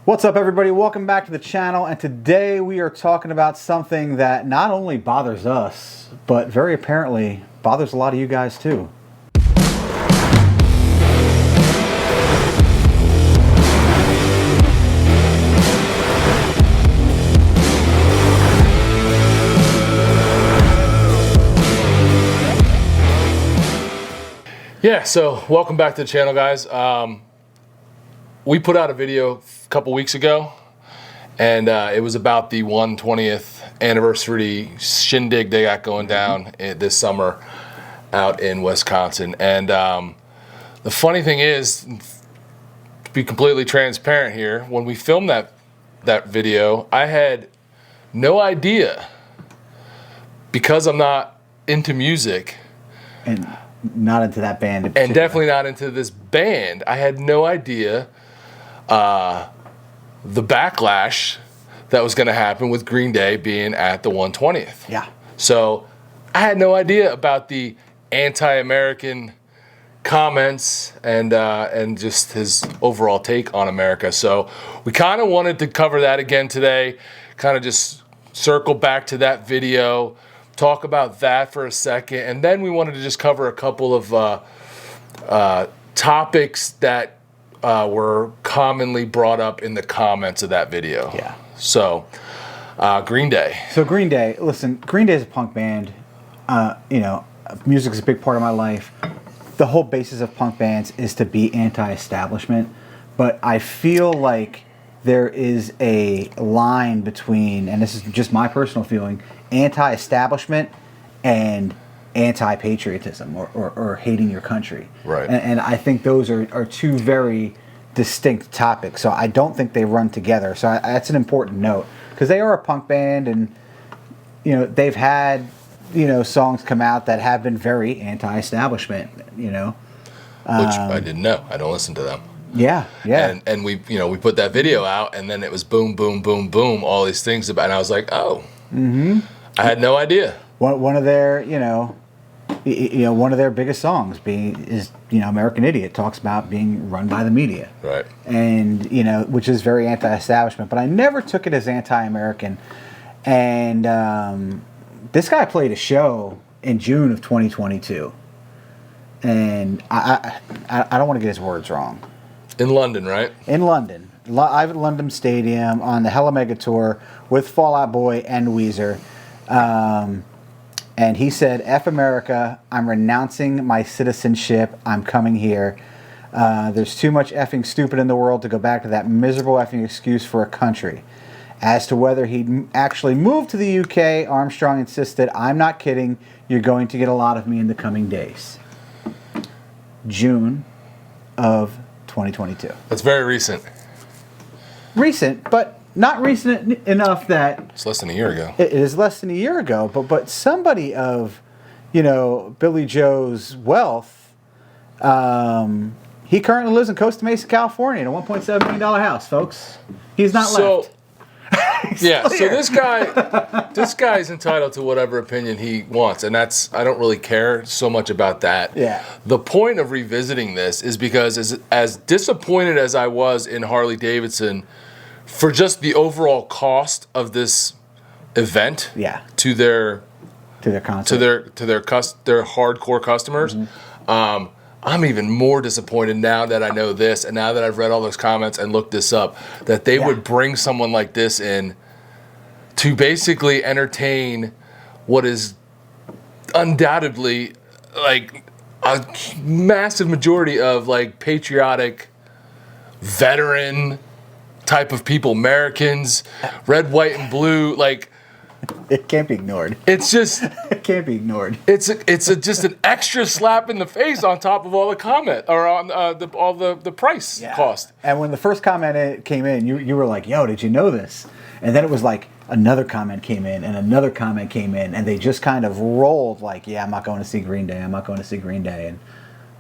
What's up, everybody? Welcome back to the channel, and today we are talking about something that not only bothers us, but very apparently bothers a lot of you guys too. Yeah, so welcome back to the channel, guys. We put out a video a couple weeks ago, and it was about the 120th anniversary shindig they got going down this summer out in Wisconsin. And the funny thing is, to be completely transparent here, when we filmed that video, I had no idea, because I'm not into music. And not into that band in particular. And definitely not into this band. I had no idea the backlash that was going to happen with Green Day being at the 120th. Yeah. So I had no idea about the anti-American comments and just his overall take on America. So we kind of wanted to cover that again today, kind of just circle back to that video, talk about that for a second, and then we wanted to just cover a couple of topics that were commonly brought up in the comments of that video. Yeah. So, Green Day. So Green Day, listen, Green Day is a punk band. You know, music is a big part of my life. The whole basis of punk bands is to be anti-establishment, but I feel like there is a line between, and this is just my personal feeling, anti-establishment and anti-patriotism or hating your country. Right. And I think those are two very distinct topics. So I don't think they run together. So that's an important note, because they are a punk band, and you know they've had songs come out that have been very anti-establishment. Which I didn't know. I don't listen to them. Yeah, yeah. And we we put that video out, and then it was boom, boom, boom, boom, all these things about, and I was like, oh, I had no idea. One of their one of their biggest songs is American Idiot. Talks about being run by the media, right? And which is very anti-establishment. But I never took it as anti-American. And this guy played a show in June of 2022, and I don't want to get his words wrong. In London, right? In London, live at London Stadium on the Hella Mega Tour with Fall Out Boy and Weezer. And he said, "F America, I'm renouncing my citizenship. I'm coming here. There's too much effing stupid in the world to go back to that miserable effing excuse for a country." As to whether he'd actually moved to the UK, Armstrong insisted, "I'm not kidding. You're going to get a lot of me in the coming days." June of 2022. That's very recent. Recent, but not recent enough that it's less than a year ago. It is less than a year ago, but somebody of, Billy Joe's wealth, he currently lives in Costa Mesa, California, in a $1.7 million house, folks. He's not left. Yeah, so this guy's entitled to whatever opinion he wants, and I don't really care so much about that. Yeah. The point of revisiting this is because as disappointed as I was in Harley Davidson for just the overall cost of this event, yeah, to their concert, to their hardcore customers, I'm even more disappointed now that I know this, and now that I've read all those comments and looked this up, that they would bring someone like this in to basically entertain what is undoubtedly like a massive majority of like patriotic veteran type of people, Americans, red, white, and blue, like. It can't be ignored. It's just it can't be ignored. It's just an extra slap in the face on top of all the comment or on all the price cost. And when the first comment came in, you were like, "Yo, did you know this?" And then it was like another comment came in and another comment came in, and they just kind of rolled like, "Yeah, I'm not going to see Green Day. I'm not going to see Green Day." And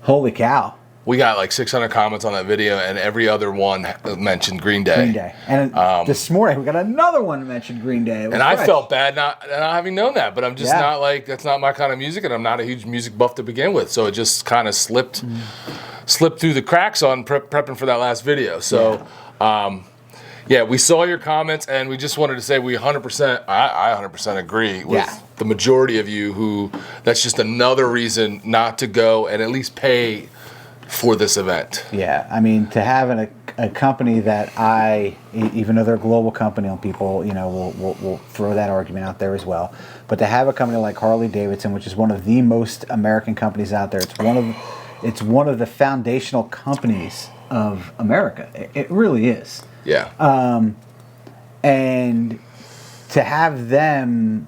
holy cow. We got like 600 comments on that video, and every other one mentioned Green Day. Green Day. And this morning, we got another one that mentioned Green Day. And fresh. I felt bad not having known that, but I'm just not like, that's not my kind of music, and I'm not a huge music buff to begin with. So it just kind of slipped slipped through the cracks on prepping for that last video. So, Yeah, we saw your comments, and we just wanted to say we 100%, I 100% agree with the majority of you who that's just another reason not to go and at least pay for this event. Yeah, I mean, to have a company that even though they're a global company, and people, will throw that argument out there as well, but to have a company like Harley Davidson, which is one of the most American companies out there, it's one of the foundational companies of America. It really is. Yeah. And to have them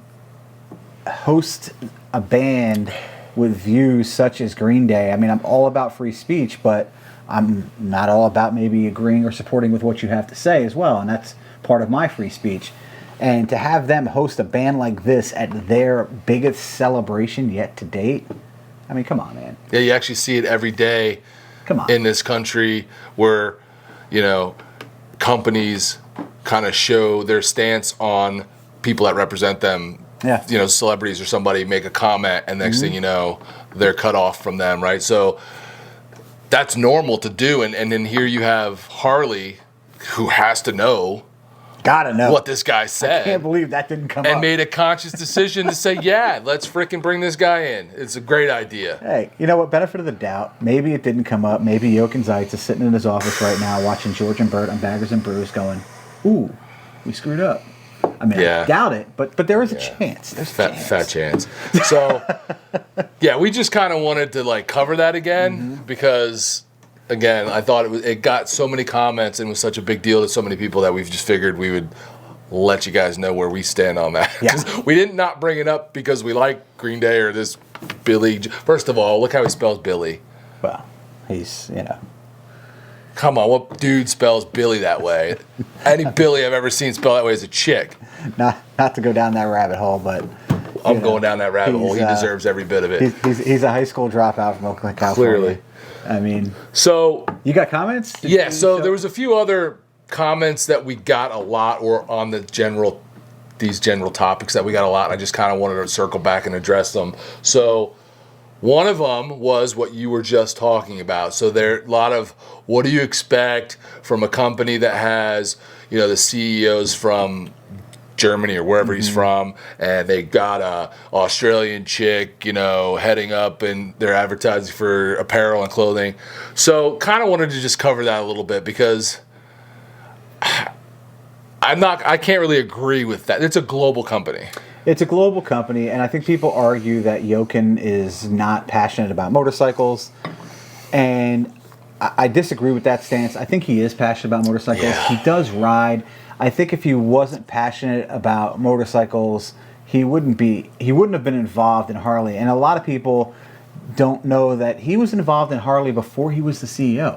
host a band with views such as Green Day, I mean, I'm all about free speech, but I'm not all about maybe agreeing or supporting with what you have to say as well, and that's part of my free speech. And to have them host a band like this at their biggest celebration yet to date, I mean, come on, man. Yeah, you actually see it every day in this country where, companies kind of show their stance on people that represent them. Yeah. Celebrities or somebody make a comment, and next thing you know, they're cut off from them, right? So that's normal to do. And then here you have Harley, who has to know. Gotta know what this guy said. I can't believe that didn't come up. And made a conscious decision to say, yeah, let's freaking bring this guy in. It's a great idea. Hey, you know what? Benefit of the doubt. Maybe it didn't come up. Maybe Jochen Zeitz is sitting in his office right now watching George and Bert on Baggers and Brews going, ooh, we screwed up. I mean, I doubt it, but there is a chance. There's a fat chance. So, we just kind of wanted to cover that again because, again, I thought it got so many comments and was such a big deal to so many people that we've just figured we would let you guys know where we stand on that. Yeah. We didn't not bring it up because we like Green Day or this Billy. First of all, look how he spells Billy. Well, he's, Come on, what dude spells Billy that way? Any Billy I've ever seen spell that way is a chick. Not to go down that rabbit hole, but I'm going down that rabbit hole. He deserves every bit of it. He's a high school dropout from Oakland, California. Clearly. I mean, so you got comments? So there was a few other comments that we got a lot, or on these general topics that we got a lot. I just kind of wanted to circle back and address them. So one of them was what you were just talking about. So there are a lot of, what do you expect from a company that has, the CEOs from Germany or wherever he's from, and they got a Australian chick, heading up, and they're advertising for apparel and clothing. So kind of wanted to just cover that a little bit because I can't really agree with that. It's a global company. It's a global company, and I think people argue that Jochen is not passionate about motorcycles, and I disagree with that stance. I think he is passionate about motorcycles. Yeah. He does ride. I think if he wasn't passionate about motorcycles, he wouldn't have been involved in Harley. And a lot of people don't know that he was involved in Harley before he was the CEO. I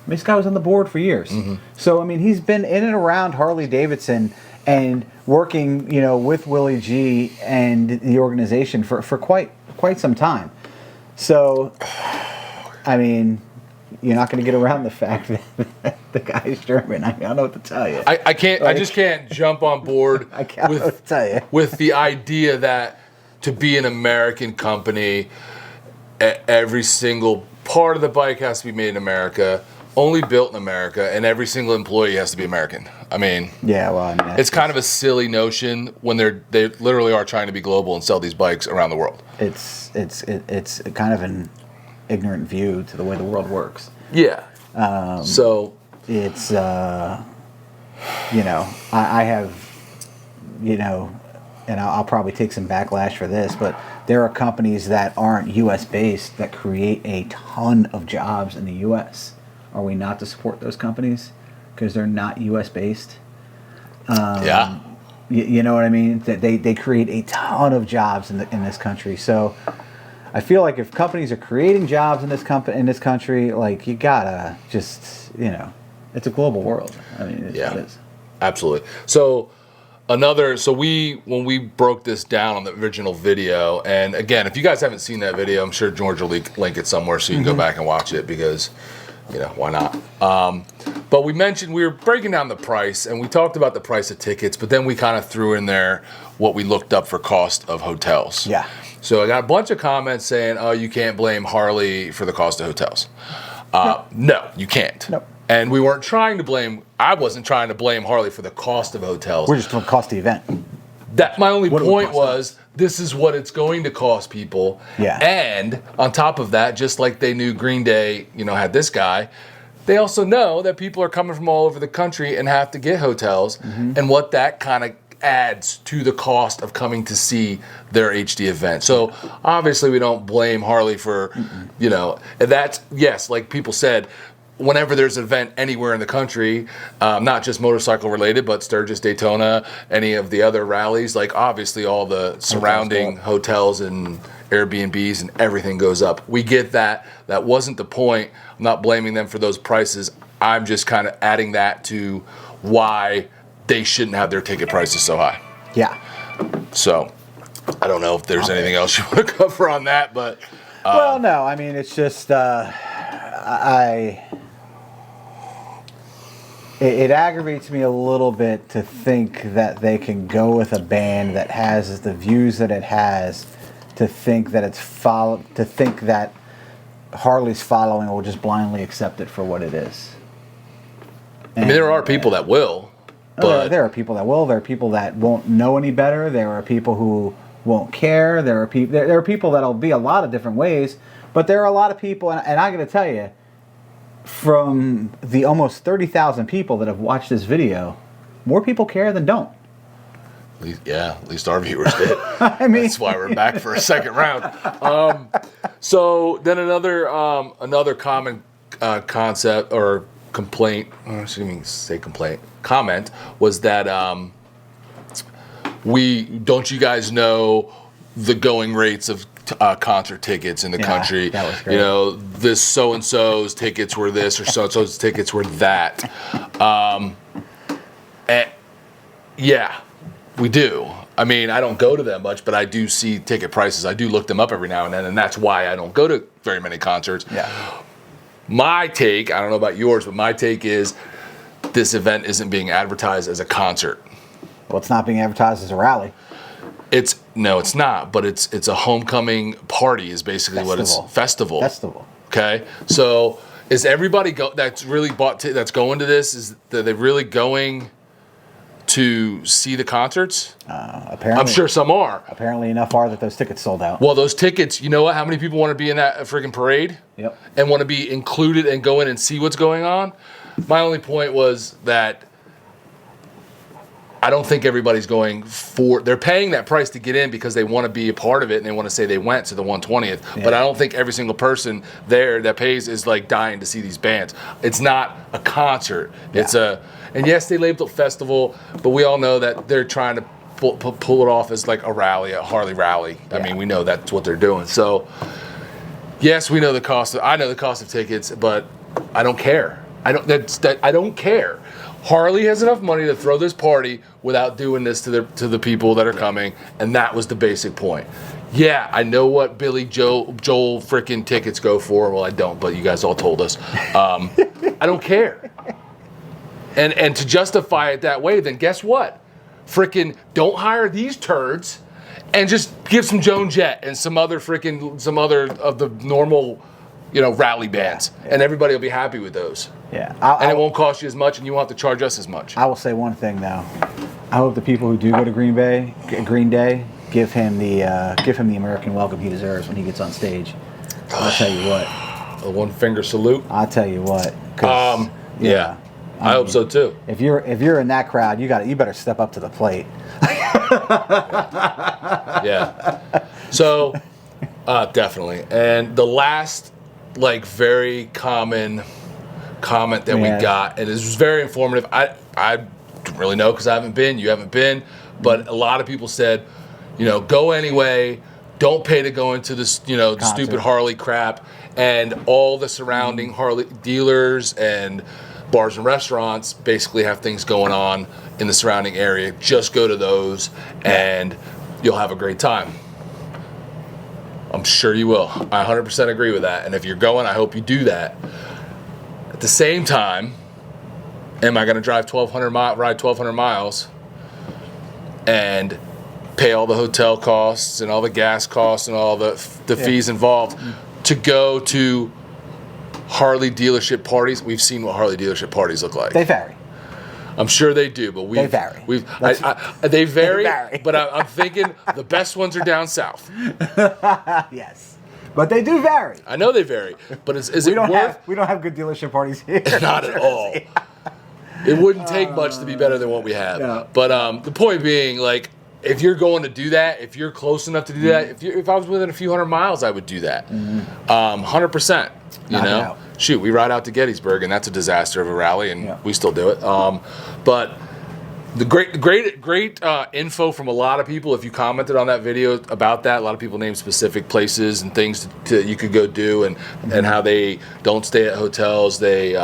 mean, this guy was on the board for years. Mm-hmm. So, I mean, he's been in and around Harley Davidson and working, with Willie G and the organization for quite some time. So, I mean, you're not going to get around the fact that the guy's German. I don't know what to tell you. I can't. I just can't jump on board. I can't know what to tell you. With the idea that to be an American company, every single part of the bike has to be made in America, only built in America, and every single employee has to be American. I mean, it's kind of a silly notion when they literally are trying to be global and sell these bikes around the world. It's kind of an ignorant view to the way the world works. Yeah. So it's I have, and I'll probably take some backlash for this, but there are companies that aren't U.S. based that create a ton of jobs in the U.S. Are we not to support those companies because they're not U.S. based? Yeah. You know what I mean? That they create a ton of jobs in this country. So I feel like if companies are creating jobs in this country, like, you gotta just, it's a global world. I mean, it is. Absolutely. So when we broke this down on the original video, and again, if you guys haven't seen that video, I'm sure George will link it somewhere so you can go back and watch it because, why not? But we mentioned we were breaking down the price, and we talked about the price of tickets, but then we kind of threw in there what we looked up for cost of hotels. Yeah. So I got a bunch of comments saying, oh, you can't blame Harley for the cost of hotels. No, you can't. Nope. And we weren't trying to blame. I wasn't trying to blame Harley for the cost of hotels. We're just going to cost the event. That my only point was, this is what it's going to cost people. Yeah. And on top of that, just like they knew Green Day, had this guy, they also know that people are coming from all over the country and have to get hotels, and what that kind of adds to the cost of coming to see their HD event. So obviously we don't blame Harley for, and that's, yes, like people said, whenever there's an event anywhere in the country, not just motorcycle related, but Sturgis, Daytona, any of the other rallies, like obviously all the surrounding hotels and Airbnbs and everything goes up. We get that. That wasn't the point. I'm not blaming them for those prices. I'm just kind of adding that to why they shouldn't have their ticket prices so high. Yeah. So I don't know if there's anything else you want to cover on that, but. Well, no, I mean, it's just, It aggravates me a little bit to think that they can go with a band that has the views that it has, to think that that Harley's following will just blindly accept it for what it is. And, I mean, there are people that will, but there are people that will. There are people that won't know any better. There are people who won't care. There are people that'll be a lot of different ways, but there are a lot of people, and I got to tell you, from the almost 30,000 people that have watched this video, more people care than don't. At least our viewers did. I mean, that's why we're back for a second round. So then another common concept or complaint, I shouldn't even say complaint, comment was that don't you guys know the going rates of concert tickets in the country? That was great. This so-and-so's tickets were this, or so-and-so's tickets were that. Yeah, we do. I mean, I don't go to them much, but I do see ticket prices. I do look them up every now and then, and that's why I don't go to very many concerts. Yeah. My take, I don't know about yours, but my take is this event isn't being advertised as a concert. Well, it's not being advertised as a rally. It's not, but it's a homecoming party is basically what it's festival. Okay, so is everybody that's really that's going to this? Is that they really going to see the concerts? Apparently, I'm sure some are. Apparently enough are that those tickets sold out. Well, those tickets, you know what? How many people want to be in that freaking parade? Yep. And want to be included and go in and see what's going on? My only point was that I don't think everybody's they're paying that price to get in because they want to be a part of it and they want to say they went to the 120th. Yeah. But I don't think every single person there that pays is like dying to see these bands. It's not a concert. Yeah. And yes, they labeled it festival, but we all know that they're trying to pull it off as like a rally, a Harley rally. Yeah. I mean, we know that's what they're doing. So yes, we know the cost. I know the cost of tickets, but I don't care. I don't care. Harley has enough money to throw this party without doing this to the people that are coming, and that was the basic point. Yeah, I know what Billy Joel freaking tickets go for. Well, I don't, but you guys all told us. I don't care. And to justify it that way, then guess what? Freaking don't hire these turds, and just give some Joan Jett and some other of the normal, rally bands, and everybody will be happy with those. Yeah, and it won't cost you as much, and you won't have to charge us as much. I will say one thing though. I hope the people who do go to Green Day, give him the American welcome he deserves when he gets on stage. I'll tell you what. A one finger salute. I'll tell you what. Yeah. I hope so too. If you're in that crowd, you better step up to the plate. Yeah. So, definitely. And the last, very common comment that we got, and this was very informative. I don't really know because I haven't been. You haven't been, but a lot of people said, go anyway. Don't pay to go into this, the stupid Harley crap, and all the surrounding Harley dealers and bars and restaurants basically have things going on in the surrounding area. Just go to those, and you'll have a great time. I'm sure you will. I 100% agree with that. And if you're going, I hope you do that. At the same time, am I going to ride 1,200 miles and pay all the hotel costs and all the gas costs and all the fees involved to go to Harley dealership parties. We've seen what Harley dealership parties look like. They vary. I'm sure they do, but They vary. They vary. They vary. But I'm thinking the best ones are down south. Yes. But they do vary. I know they vary, but is it worth? We don't have good dealership parties here. Not at all. It wouldn't take much to be better than what we have. Yeah. But the point being, like, if you're going to do that, if you're close enough to do that, if I was within a few hundred miles, I would do that. 100%. You Knock it know, out. shoot, we ride out to Gettysburg, and that's a disaster of a rally, and we still do it. But the great info from a lot of people. If you commented on that video about that, a lot of people named specific places and things you could go do, and how they don't stay at hotels, they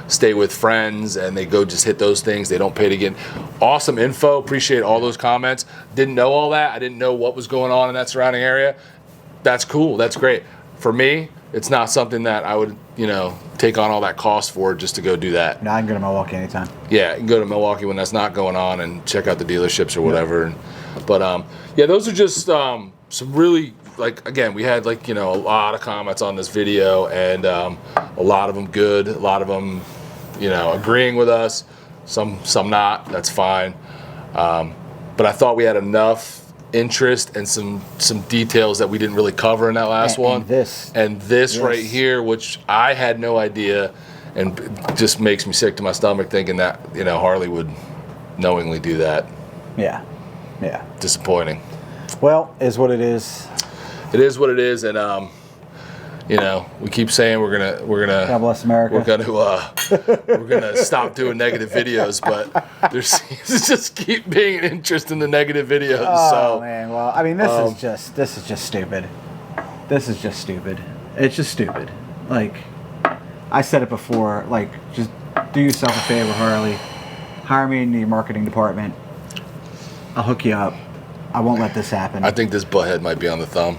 stay with friends, and they go just hit those things. They don't pay to get. Awesome info. Appreciate all those comments. Didn't know all that. I didn't know what was going on in that surrounding area. That's cool. That's great. For me, it's not something that I would, take on all that cost for just to go do that. No, I can go to Milwaukee anytime. Yeah, you can go to Milwaukee when that's not going on and check out the dealerships or whatever. But those are just some really, like, again, we had a lot of comments on this video, and a lot of them good, a lot of them, agreeing with us, some not. That's fine. But I thought we had enough interest and some details that we didn't really cover in that last one. And this right here, which I had no idea, and just makes me sick to my stomach thinking that Harley would knowingly do that. Yeah. Disappointing. Well, is what it is. It is what it is, and we keep saying we're gonna God bless America. We're gonna stop doing negative videos, but there seems to just keep being an interest in the negative videos. Oh man, well, I mean, this is just stupid. This is just stupid. It's just stupid. Like, I said it before. Like, just do yourself a favor, Harley. Hire me in your marketing department. I'll hook you up. I won't let this happen. I think this butthead might be on the thumb.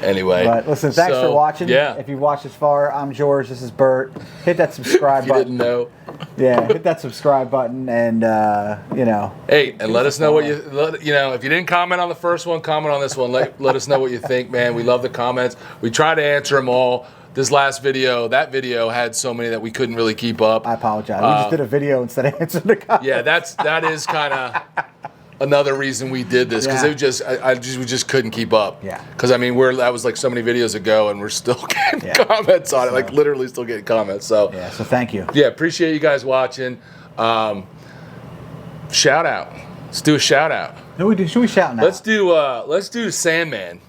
Anyway. But listen, thanks for watching. Yeah. If you've watched this far, I'm George. This is Bert. Hit that subscribe If you button. didn't know. Yeah, hit that subscribe button, and Hey, and let us know what if you didn't comment on the first one, comment on this one. Let us know what you think, man. We love the comments. We try to answer them all. This last video, that video had so many that we couldn't really keep up. I apologize. We just did a video instead of answering the comments. Yeah, that is kind of another reason we did this, because we just couldn't keep up. Yeah. Because that was like so many videos ago, and we're still getting comments on it, like literally still getting comments. So so thank you. Yeah, appreciate you guys watching. Shout out. Let's do a shout out. Should we shout now? Let's do Sandman.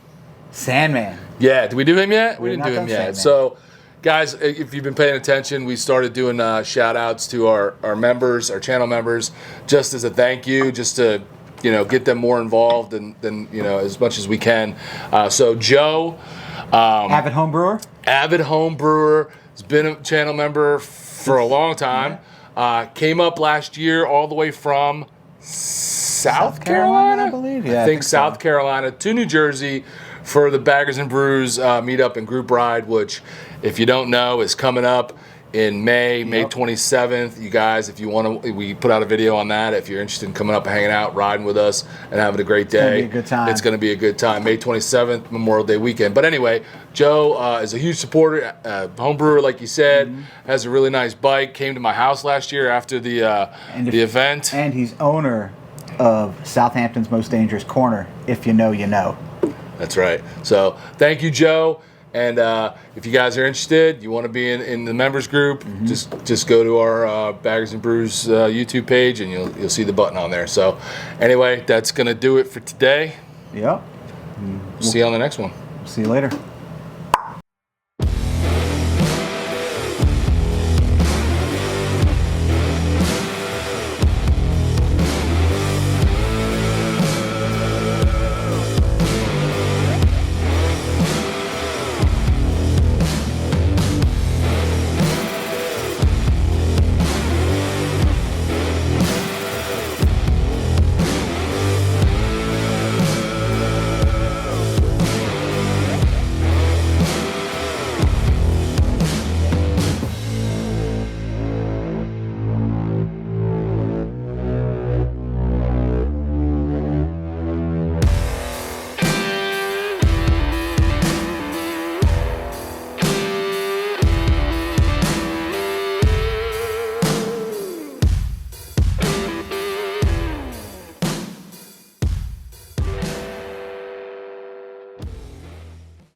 Sandman. Yeah, did we do him yet? We didn't do him yet. Sandman. So, guys, if you've been paying attention, we started doing shout-outs to our members, our channel members, just as a thank you, just to get them more involved and as much as we can. So Joe, Avid home brewer. Has been a channel member for a long time. Came up last year all the way from South Carolina, I believe. Yeah, I think South Carolina to New Jersey for the Baggers and Brews meetup and group ride, which, if you don't know, is coming up in May 27th. You guys, if you want to, we put out a video on that. If you're interested in coming up and hanging out, riding with us, and having a great day. It's going to be a good time. It's going to be a good time. May 27th, Memorial Day weekend. But anyway, Joe is a huge supporter, home brewer, like you said, has a really nice bike, came to my house last year after the event. And he's owner of Southampton's Most Dangerous Corner. If you know, you know. That's right. So thank you, Joe. And if you guys are interested, you want to be in the members group, just go to our Baggers and Brews YouTube page, and you'll see the button on there. So anyway, that's going to do it for today. Yep. See you on the next one. See you later.